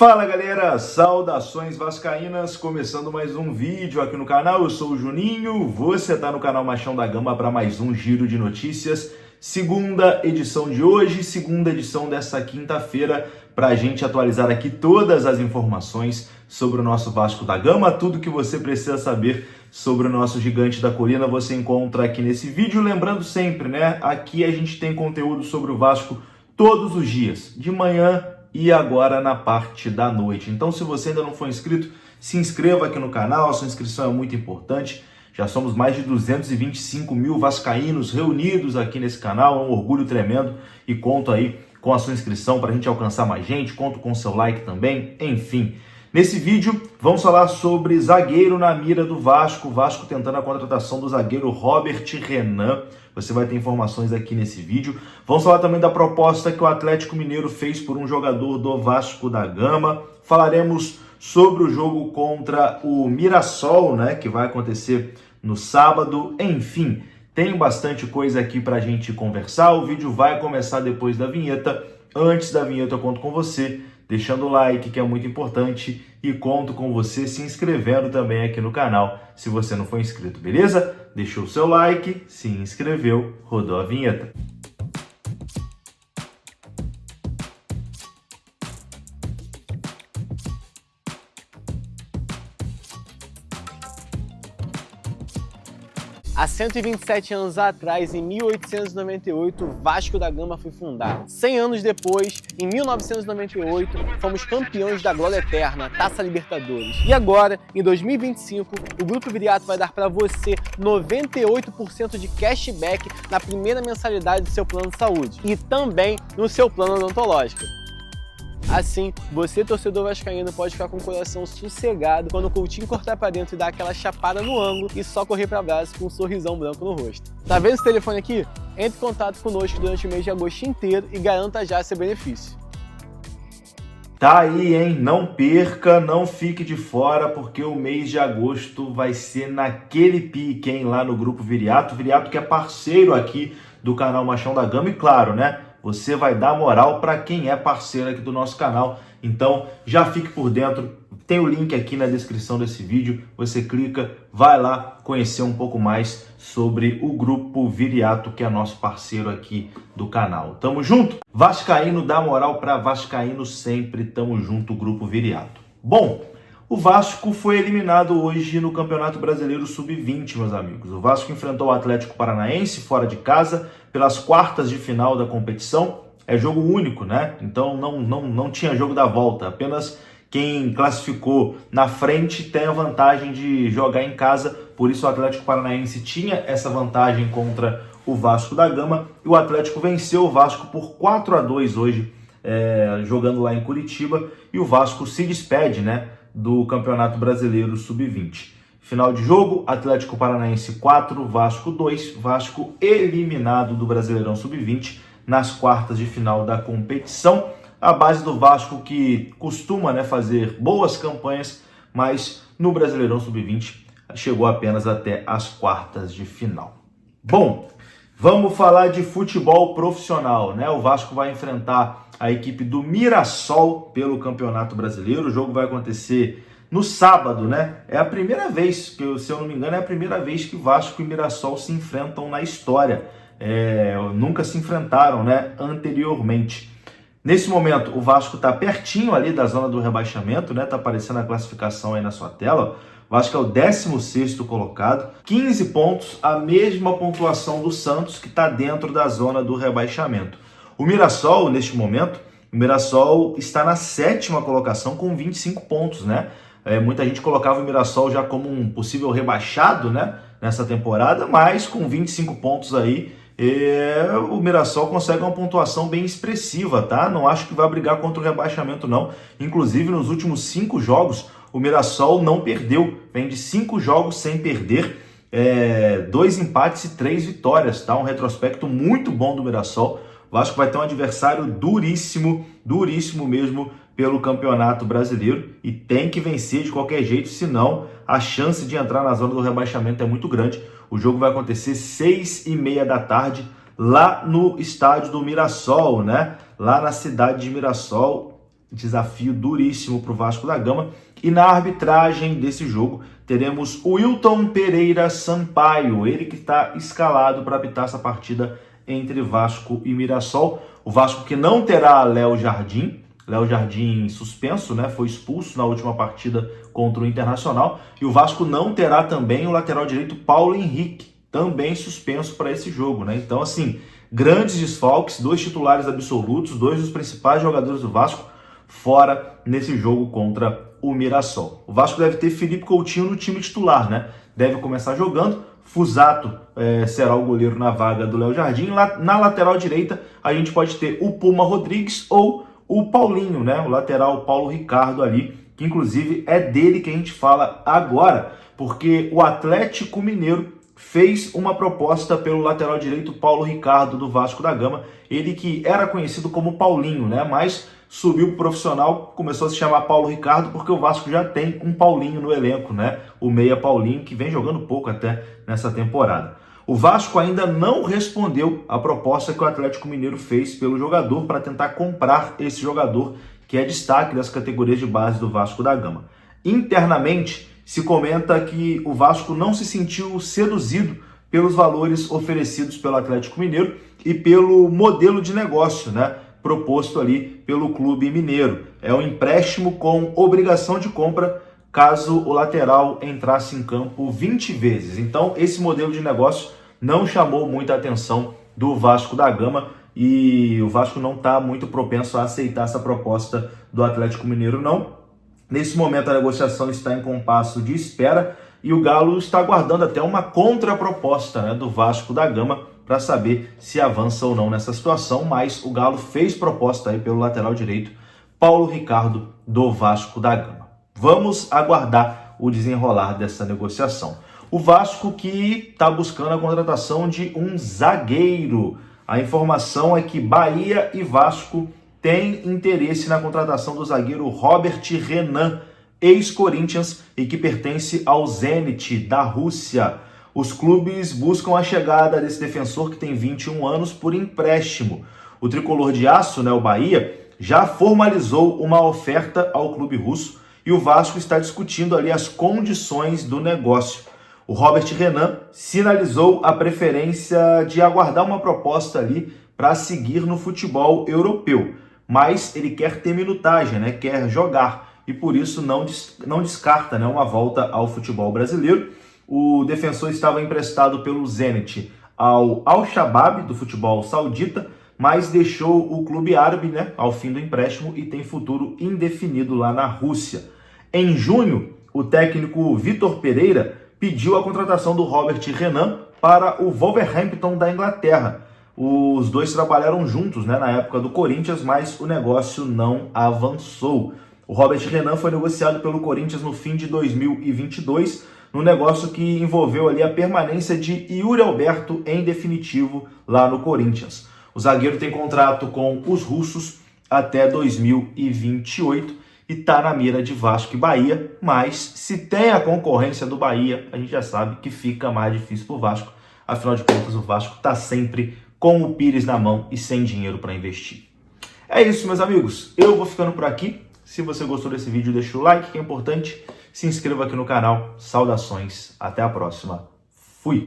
Fala galera, saudações vascaínas, começando mais um vídeo aqui no canal. Eu sou o Juninho, você tá no canal Machão da Gama para mais um giro de notícias, segunda edição de hoje, segunda edição dessa quinta-feira, para a gente atualizar aqui todas as informações sobre o nosso Vasco da Gama. Tudo que você precisa saber sobre o nosso Gigante da Colina você encontra aqui nesse vídeo. Lembrando sempre, né, aqui a gente tem conteúdo sobre o Vasco todos os dias, de manhã e agora na parte da noite. Então, se você ainda não for inscrito, se inscreva aqui no canal, a sua inscrição é muito importante. Já somos mais de 225 mil vascaínos reunidos aqui nesse canal, é um orgulho tremendo e conto aí com a sua inscrição para a gente alcançar mais gente, conto com o seu like também, enfim. Nesse vídeo, vamos falar sobre zagueiro na mira do Vasco, o Vasco tentando a contratação do zagueiro Robert Renan. Você vai ter informações aqui nesse vídeo. Vamos falar também da proposta que o Atlético Mineiro fez por um jogador do Vasco da Gama. Falaremos sobre o jogo contra o Mirassol, né, que vai acontecer no sábado. Enfim, tem bastante coisa aqui para a gente conversar. O vídeo vai começar depois da vinheta. Antes da vinheta eu conto com você, deixando o like, que é muito importante, e conto com você se inscrevendo também aqui no canal, se você não for inscrito, beleza? Deixou o seu like, se inscreveu, rodou a vinheta. Há 127 anos atrás, em 1898, o Vasco da Gama foi fundado. 100 anos depois, em 1998, fomos campeões da Glória Eterna, Taça Libertadores. E agora, em 2025, o Grupo Viriato vai dar para você 98% de cashback na primeira mensalidade do seu plano de saúde e também no seu plano odontológico. Assim, você, torcedor vascaíno, pode ficar com o coração sossegado quando o Coutinho cortar para dentro e dar aquela chapada no ângulo e só correr para abraço com um sorrisão branco no rosto. Tá vendo esse telefone aqui? Entre em contato conosco durante o mês de agosto inteiro e garanta já seu benefício. Tá aí, hein? Não perca, não fique de fora, porque o mês de agosto vai ser naquele pique, hein? Lá no Grupo Viriato. Viriato que é parceiro aqui do canal Machão da Gama e claro, né? Você vai dar moral para quem é parceiro aqui do nosso canal. Então, já fique por dentro. Tem o link aqui na descrição desse vídeo. Você clica, vai lá conhecer um pouco mais sobre o Grupo Viriato, que é nosso parceiro aqui do canal. Tamo junto? Vascaíno dá moral para vascaíno sempre. Tamo junto, Grupo Viriato. Bom, o Vasco foi eliminado hoje no Campeonato Brasileiro Sub-20, meus amigos. O Vasco enfrentou o Atlético Paranaense fora de casa pelas quartas de final da competição. É jogo único, né? Então não tinha jogo da volta. Apenas quem classificou na frente tem a vantagem de jogar em casa. Por isso o Atlético Paranaense tinha essa vantagem contra o Vasco da Gama. E o Atlético venceu o Vasco por 4-2 hoje, jogando lá em Curitiba. E o Vasco se despede, né, do Campeonato Brasileiro Sub-20. Final de jogo, Atlético Paranaense 4, Vasco 2, Vasco eliminado do Brasileirão Sub-20 nas quartas de final da competição. A base do Vasco que costuma, né, fazer boas campanhas, mas no Brasileirão Sub-20 chegou apenas até as quartas de final. Bom, vamos falar de futebol profissional, né? O Vasco vai enfrentar a equipe do Mirassol pelo Campeonato Brasileiro. O jogo vai acontecer no sábado, né? É a primeira vez, que, se eu não me engano, é a primeira vez que Vasco e Mirassol se enfrentam na história. Nunca se enfrentaram, né, anteriormente. Nesse momento, o Vasco está pertinho ali da zona do rebaixamento, né? Tá aparecendo a classificação aí na sua tela. O Vasco é o 16º colocado, 15 pontos, a mesma pontuação do Santos, que está dentro da zona do rebaixamento. O Mirassol, neste momento, o Mirassol está na 7ª colocação com 25 pontos, né? Muita gente colocava o Mirassol já como um possível rebaixado, né, nessa temporada, mas com 25 pontos aí, o Mirassol consegue uma pontuação bem expressiva, tá? Não acho que vai brigar contra o rebaixamento, não. Inclusive, nos últimos 5 jogos, o Mirassol não perdeu. Vem de 5 jogos sem perder, 2 empates e 3 vitórias, tá? Um retrospecto muito bom do Mirassol. O Vasco vai ter um adversário duríssimo, duríssimo mesmo pelo Campeonato Brasileiro e tem que vencer de qualquer jeito, senão a chance de entrar na zona do rebaixamento é muito grande. O jogo vai acontecer 6h30 da tarde lá no estádio do Mirassol, né? Lá na cidade de Mirassol. desafio duríssimo para o Vasco da Gama. E na arbitragem desse jogo teremos o Wilton Pereira Sampaio, ele que está escalado para apitar essa partida entre Vasco e Mirassol. O Vasco que não terá Léo Jardim suspenso, né? Foi expulso na última partida contra o Internacional. E o Vasco não terá também o lateral direito Paulo Henrique, também suspenso para esse jogo, né? Então, assim, grandes desfalques, 2 titulares absolutos, 2 dos principais jogadores do Vasco fora nesse jogo contra o Mirassol. O Vasco deve ter Felipe Coutinho no time titular, né? Deve começar jogando. Fusato será o goleiro na vaga do Léo Jardim. Na lateral direita, a gente pode ter o Puma Rodrigues ou o Paulinho, né? O lateral Paulo Ricardo ali, que inclusive é dele que a gente fala agora, porque o Atlético Mineiro fez uma proposta pelo lateral direito Paulo Ricardo do Vasco da Gama. Ele que era conhecido como Paulinho, né? Mas subiu pro profissional, começou a se chamar Paulo Ricardo porque o Vasco já tem um Paulinho no elenco, né? O meia Paulinho, que vem jogando pouco até nessa temporada. O Vasco ainda não respondeu à proposta que o Atlético Mineiro fez pelo jogador para tentar comprar esse jogador, que é destaque das categorias de base do Vasco da Gama. Internamente, se comenta que o Vasco não se sentiu seduzido pelos valores oferecidos pelo Atlético Mineiro e pelo modelo de negócio, né, proposto ali pelo clube mineiro. É um empréstimo com obrigação de compra caso o lateral entrasse em campo 20 vezes. Então, esse modelo de negócio não chamou muita atenção do Vasco da Gama e o Vasco não está muito propenso a aceitar essa proposta do Atlético Mineiro, não. Nesse momento, a negociação está em compasso de espera e o Galo está aguardando até uma contraproposta, né, do Vasco da Gama para saber se avança ou não nessa situação, mas o Galo fez proposta aí pelo lateral direito Paulo Ricardo do Vasco da Gama. Vamos aguardar o desenrolar dessa negociação. O Vasco que está buscando a contratação de um zagueiro. A informação é que Bahia e Vasco têm interesse na contratação do zagueiro Robert Renan, ex-Corinthians e que pertence ao Zenit da Rússia. Os clubes buscam a chegada desse defensor que tem 21 anos por empréstimo. O tricolor de aço, né, o Bahia, já formalizou uma oferta ao clube russo e o Vasco está discutindo ali as condições do negócio. O Robert Renan sinalizou a preferência de aguardar uma proposta ali para seguir no futebol europeu, mas ele quer ter minutagem, né, quer jogar e por isso não descarta, né, uma volta ao futebol brasileiro. O defensor estava emprestado pelo Zenit ao Al-Shabaab do futebol saudita, mas deixou o clube árabe, né, ao fim do empréstimo e tem futuro indefinido lá na Rússia. Em junho, o técnico Vitor Pereira pediu a contratação do Robert Renan para o Wolverhampton da Inglaterra. Os dois trabalharam juntos, né, na época do Corinthians, mas o negócio não avançou. O Robert Renan foi negociado pelo Corinthians no fim de 2022, no negócio que envolveu ali a permanência de Yuri Alberto em definitivo lá no Corinthians. O zagueiro tem contrato com os russos até 2028 e está na mira de Vasco e Bahia, mas se tem a concorrência do Bahia, a gente já sabe que fica mais difícil para o Vasco. Afinal de contas, o Vasco está sempre com o Pires na mão e sem dinheiro para investir. É isso, meus amigos. Eu vou ficando por aqui. Se você gostou desse vídeo, deixa o like, que é importante. Se inscreva aqui no canal. Saudações. Até a próxima. Fui!